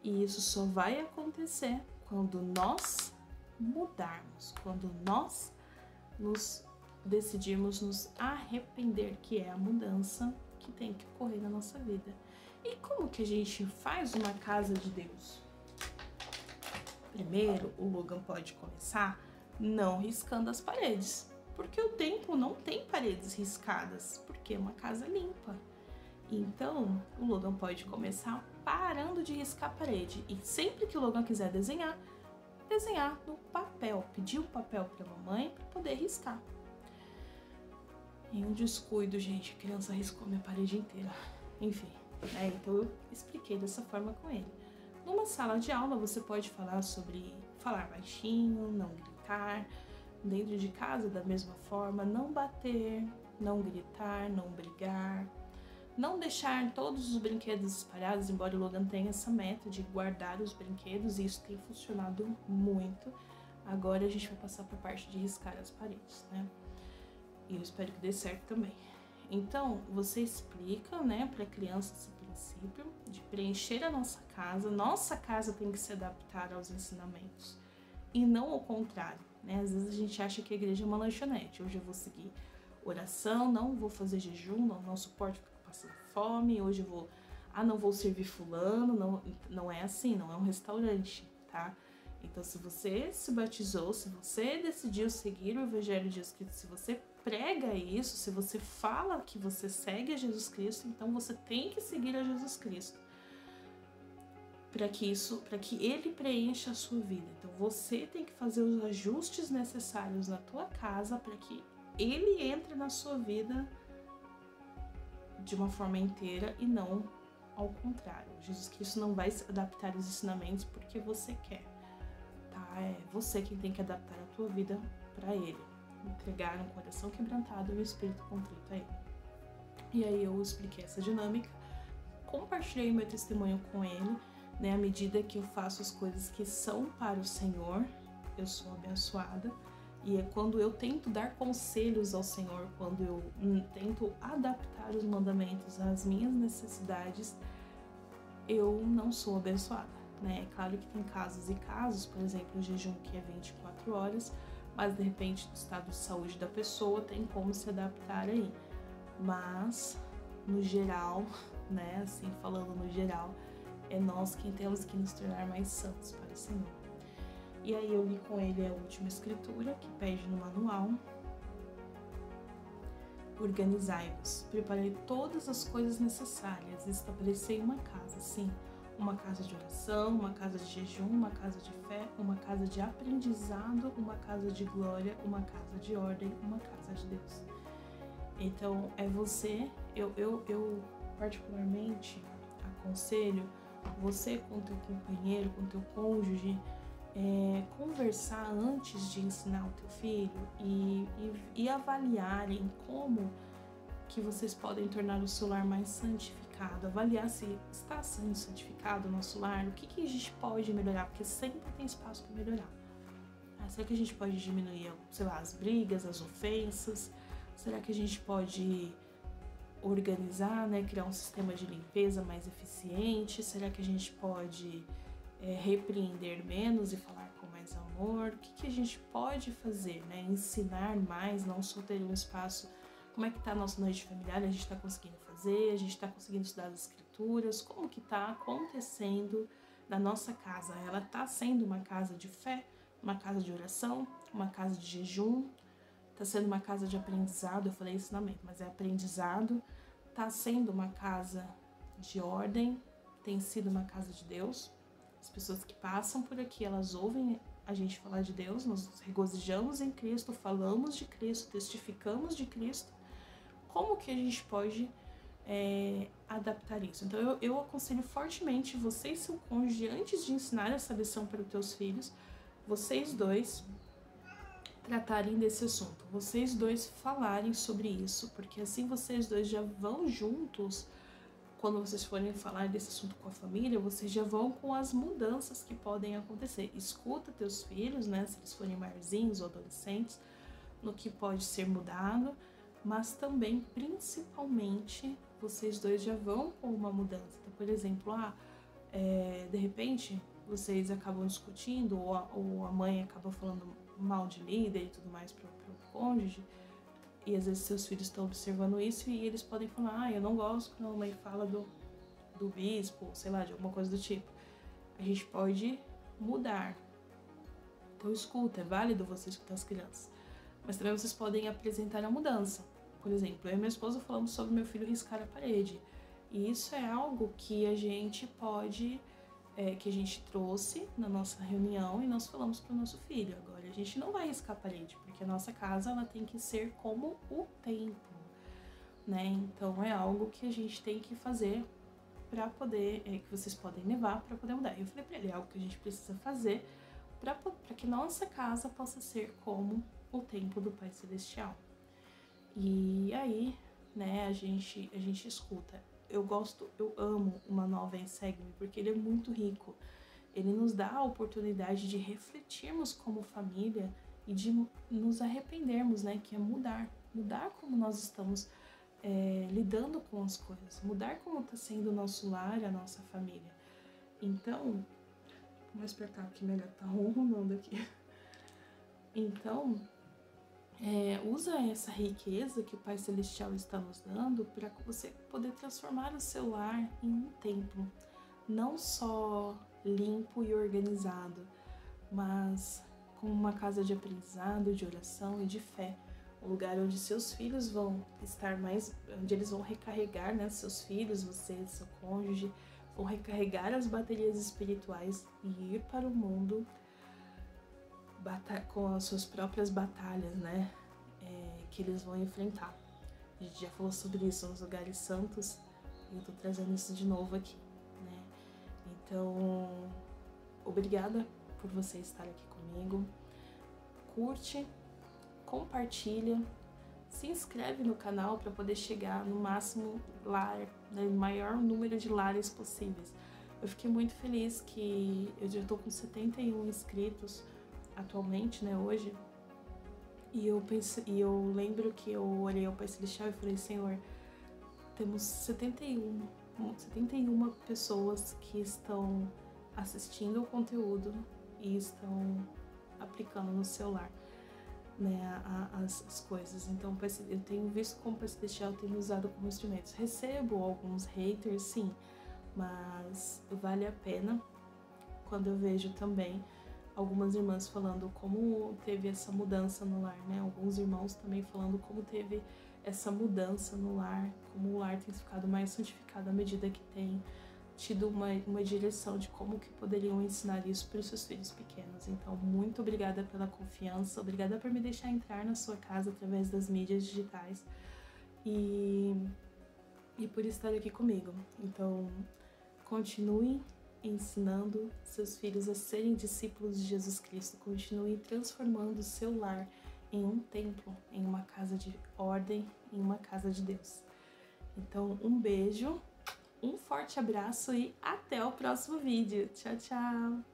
E isso só vai acontecer quando nós mudarmos, quando nós decidimos nos arrepender, que é a mudança que tem que ocorrer na nossa vida. E como que a gente faz uma casa de Deus? Primeiro, o Logan pode começar não riscando as paredes, porque o templo não tem paredes riscadas, porque é uma casa limpa. Então, o Logan pode começar parando de riscar a parede, e sempre que o Logan quiser desenhar no papel, pedir um papel para a mamãe para poder riscar. Em um descuido, gente, a criança riscou minha parede inteira. Enfim, então eu expliquei dessa forma com ele. Numa sala de aula, você pode falar sobre falar baixinho, não gritar. Dentro de casa, da mesma forma, não bater, não gritar, não brigar. Não deixar todos os brinquedos espalhados, embora o Logan tenha essa meta de guardar os brinquedos, e isso tem funcionado muito. Agora a gente vai passar para a parte de riscar as paredes, né? E eu espero que dê certo também. Então, você explica, né, para a criança esse princípio de preencher a nossa casa tem que se adaptar aos ensinamentos, e não ao contrário, né? Às vezes a gente acha que a igreja é uma lanchonete. Hoje eu vou seguir oração, não vou fazer jejum, não suporto ficar passando fome, hoje eu vou, não vou servir fulano, não é assim, não é um restaurante, tá? Então, se você se batizou, se você decidiu seguir o Evangelho de Jesus Cristo, se você prega isso, se você fala que você segue a Jesus Cristo, então você tem que seguir a Jesus Cristo para que ele preencha a sua vida. Então, você tem que fazer os ajustes necessários na tua casa para que ele entre na sua vida de uma forma inteira e não ao contrário. Jesus Cristo não vai se adaptar aos ensinamentos porque você quer. É você quem tem que adaptar a tua vida para ele, entregar um coração quebrantado e um espírito contrito a ele. E aí eu expliquei essa dinâmica, compartilhei meu testemunho com ele, né? À medida que eu faço as coisas que são para o Senhor, eu sou abençoada. E é quando eu tento dar conselhos ao Senhor, quando eu tento adaptar os mandamentos às minhas necessidades, eu não sou abençoada. É claro que tem casos e casos, por exemplo, o jejum que é 24 horas, mas de repente no estado de saúde da pessoa tem como se adaptar aí. Mas, no geral, né, assim, falando no geral, é nós quem temos que nos tornar mais santos para o Senhor. E aí eu li com ele a última escritura, que pede no manual: organizai-vos, preparei todas as coisas necessárias, estabelecei uma casa, sim, uma casa de oração, uma casa de jejum, uma casa de fé, uma casa de aprendizado, uma casa de glória, uma casa de ordem, uma casa de Deus. Então, é você, eu particularmente aconselho você com teu companheiro, com teu cônjuge, conversar antes de ensinar o teu filho e avaliarem como que vocês podem tornar o seu lar mais santificado, avaliar se está sendo santificado o nosso lar, o que a gente pode melhorar, porque sempre tem espaço para melhorar. Será que a gente pode diminuir, sei lá, as brigas, as ofensas? Será que a gente pode organizar, né, criar um sistema de limpeza mais eficiente? Será que a gente pode repreender menos e falar com mais amor? O que a gente pode fazer, né? Ensinar mais, não só ter um espaço. Como é que tá a nossa noite familiar? A gente está conseguindo fazer? A gente está conseguindo estudar as escrituras? Como que tá acontecendo da nossa casa, ela tá sendo uma casa de fé, uma casa de oração, uma casa de jejum, tá sendo uma casa de aprendizado, eu falei ensinamento, mas é aprendizado, tá sendo uma casa de ordem, tem sido uma casa de Deus. As pessoas que passam por aqui, elas ouvem a gente falar de Deus, nós nos regozijamos em Cristo, falamos de Cristo, testificamos de Cristo. Como que a gente pode adaptar isso? Então eu aconselho fortemente você e seu cônjuge, antes de ensinar essa lição para os teus filhos, vocês dois tratarem desse assunto, vocês dois falarem sobre isso, porque assim vocês dois já vão juntos. Quando vocês forem falar desse assunto com a família, vocês já vão com as mudanças que podem acontecer. Escuta teus filhos, né, se eles forem maiorzinhos ou adolescentes, no que pode ser mudado, mas também, principalmente, vocês dois já vão com uma mudança. Então, por exemplo, de repente, vocês acabam discutindo, ou a mãe acaba falando mal de líder e tudo mais pro cônjuge, e às vezes seus filhos estão observando isso e eles podem falar, eu não gosto quando a mãe fala do bispo, sei lá, de alguma coisa do tipo. A gente pode mudar. Então escuta, é válido você escutar as crianças. Mas também vocês podem apresentar a mudança. Por exemplo, eu e minha esposa falamos sobre meu filho riscar a parede. E isso é algo que a gente pode, que a gente trouxe na nossa reunião e nós falamos para o nosso filho. Agora, a gente não vai riscar a parede, porque a nossa casa ela tem que ser como o templo, né? Então, é algo que a gente tem que fazer para poder, que vocês podem levar para poder mudar. Eu falei para ele, é algo que a gente precisa fazer para que nossa casa possa ser como o templo do Pai Celestial. E aí, né, a gente escuta. Eu amo uma nova em Segue-me, porque ele é muito rico. Ele nos dá a oportunidade de refletirmos como família e de nos arrependermos, né, que é mudar como nós estamos lidando com as coisas, mudar como está sendo o nosso lar, a nossa família. Então, vou mais pra cá, porque melhor tá ronronando aqui. Então, usa essa riqueza que o Pai Celestial está nos dando para você poder transformar o seu lar em um templo, não só limpo e organizado, mas como uma casa de aprendizado, de oração e de fé, um lugar onde seus filhos vão estar onde eles vão recarregar, né, seus filhos, você, seu cônjuge, vão recarregar as baterias espirituais e ir para o mundo com as suas próprias batalhas, né, que eles vão enfrentar. A gente já falou sobre isso nos lugares santos e eu tô trazendo isso de novo aqui, né. Então, obrigada por você estar aqui comigo. Curte, compartilha, se inscreve no canal para poder chegar no máximo no maior número de lares possíveis. Eu fiquei muito feliz que eu já tô com 71 inscritos atualmente, né, hoje. E eu lembro que eu olhei ao Pai Celestial e falei, Senhor, temos 71 pessoas que estão assistindo o conteúdo e estão aplicando no celular, né, as coisas. Então eu tenho visto como o Pai Celestial tem me usado como instrumentos. Recebo alguns haters, sim, mas vale a pena quando eu vejo também algumas irmãs falando como teve essa mudança no lar, né? Alguns irmãos também falando como teve essa mudança no lar, como o lar tem ficado mais santificado à medida que tem tido uma direção de como que poderiam ensinar isso para os seus filhos pequenos. Então, muito obrigada pela confiança, obrigada por me deixar entrar na sua casa através das mídias digitais e por estar aqui comigo. Então, continue ensinando seus filhos a serem discípulos de Jesus Cristo, continue transformando o seu lar em um templo, em uma casa de ordem, em uma casa de Deus. Então, um beijo, um forte abraço e até o próximo vídeo. Tchau, tchau!